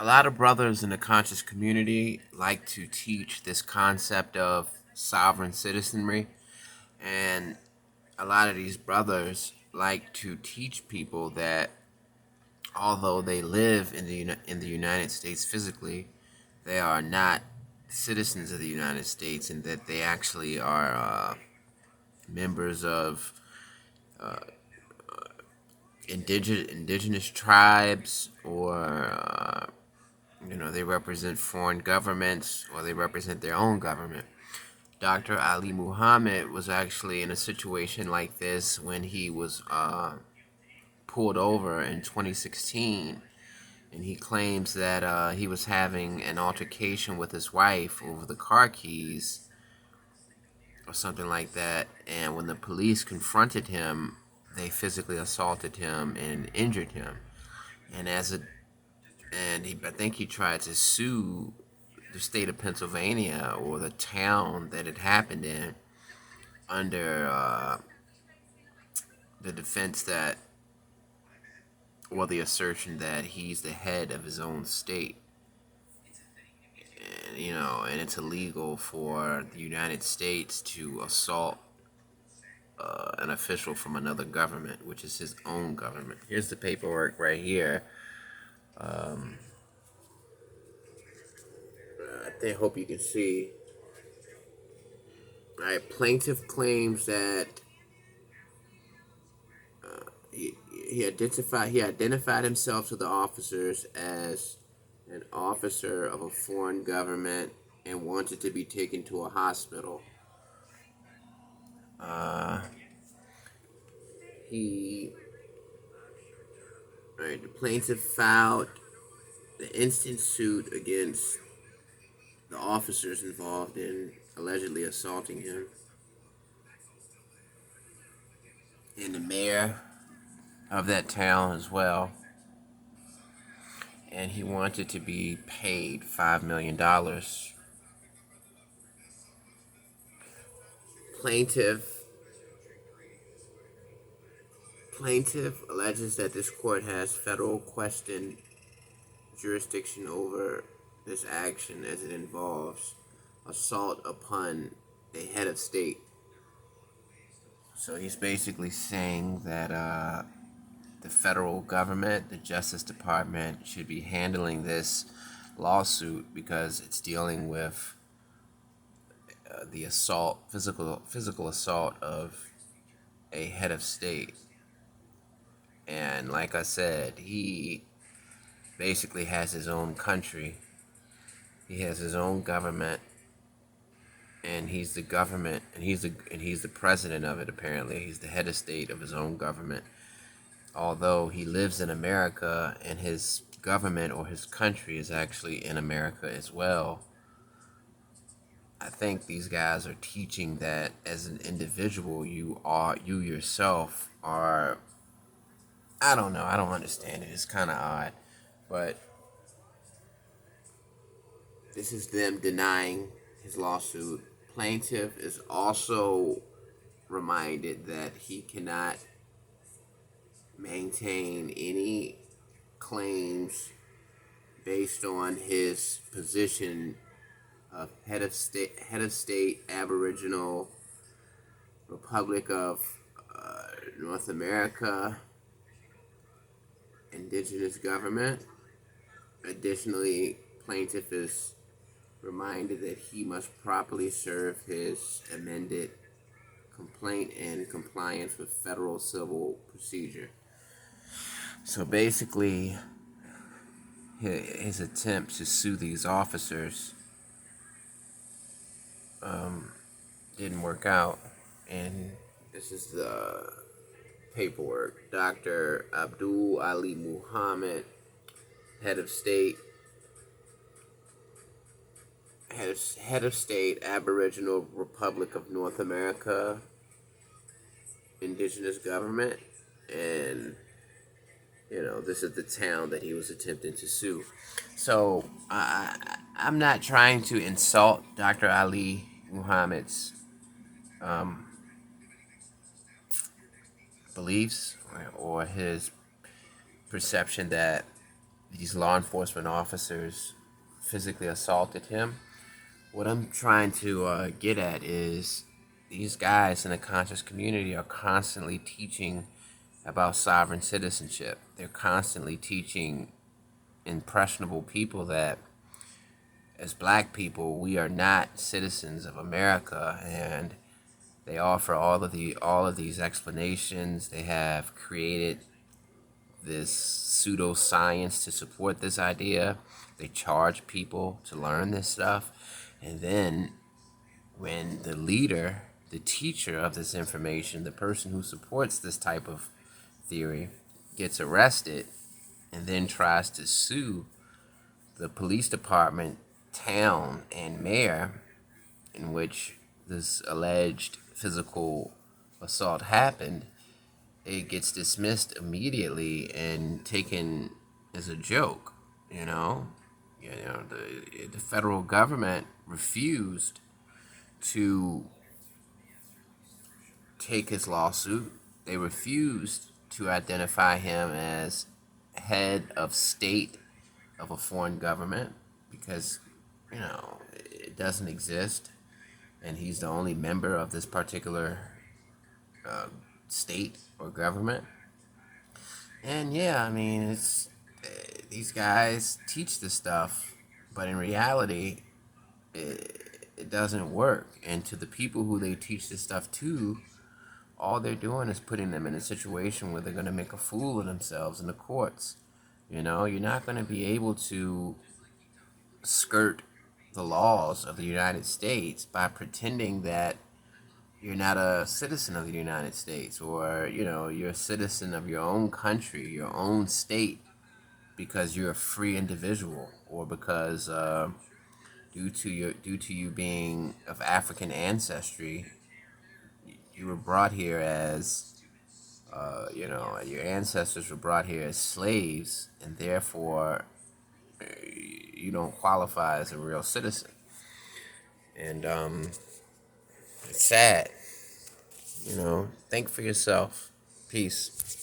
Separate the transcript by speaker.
Speaker 1: A lot of brothers in the conscious community like to teach this concept of sovereign citizenry, and a lot of these brothers like to teach people that although they live in the United States physically, they are not citizens of the United States, and that they actually are members of indigenous tribes, or they represent foreign governments, or they represent their own government. Dr. Ali Muhammad was actually in a situation like this when he was pulled over in 2016, and he claims that he was having an altercation with his wife over the car keys or something like that. And when the police confronted him, they physically assaulted him and injured him. And I think he tried to sue the state of Pennsylvania or the town that it happened in under the defense that, well, the assertion that he's the head of his own state. And, and it's illegal for the United States to assault an official from another government, which is his own government. Here's the paperwork right here. Um, I hope you can see. All right, plaintiff claims that he identified himself to the officers as an officer of a foreign government and wanted to be taken to a hospital. Uh, he, the plaintiff filed the instant suit against the officers involved in allegedly assaulting him, and the mayor of that town as well. And he wanted to be paid $5 million. Plaintiff alleges that this court has federal question jurisdiction over this action as it involves assault upon a head of state. So he's basically saying that the federal government, the Justice Department, should be handling this lawsuit because it's dealing with the physical assault of a head of state. And like I said, he basically has his own country. He has his own government, and he's the government, and he's the president of it. Apparently, he's the head of state of his own government. Although he lives in America, and his government or his country is actually in America as well. I think these guys are teaching that as an individual, you yourself are. I don't know. I don't understand it. It's kind of odd, but this is them denying his lawsuit. Plaintiff is also reminded that he cannot maintain any claims based on his position of head of state, Aboriginal Republic of North America, indigenous government. Additionally, plaintiff is reminded that he must properly serve his amended complaint in compliance with federal civil procedure. So basically, his attempt to sue these officers didn't work out, and this is the paperwork. Dr. Ali Muhammad, head of state, Aboriginal Republic of North America, indigenous government, and this is the town that he was attempting to sue. So I'm not trying to insult Dr. Ali Muhammad's beliefs or his perception that these law enforcement officers physically assaulted him. What I'm trying to get at is these guys in the conscious community are constantly teaching about sovereign citizenship. They're constantly teaching impressionable people that as black people we are not citizens of America, and they offer all of these explanations. They have created this pseudoscience to support this idea. They charge people to learn this stuff, and then when the leader, the teacher of this information, the person who supports this type of theory, gets arrested and then tries to sue the police department, town, and mayor in which this alleged physical assault happened, it gets dismissed immediately and taken as a joke. You know, the federal government refused to take his lawsuit. They refused to identify him as head of state of a foreign government because, it doesn't exist, and he's the only member of this particular state or government. And yeah, I mean, these guys teach this stuff, but in reality, it doesn't work. And to the people who they teach this stuff to, all they're doing is putting them in a situation where they're going to make a fool of themselves in the courts. You're not going to be able to skirt the laws of the United States by pretending that you're not a citizen of the United States, or you're a citizen of your own country, your own state, because you're a free individual, or because due to you being of African ancestry, you were brought here as your ancestors were brought here as slaves, and therefore you don't qualify as a real citizen. And it's sad. Think for yourself. Peace.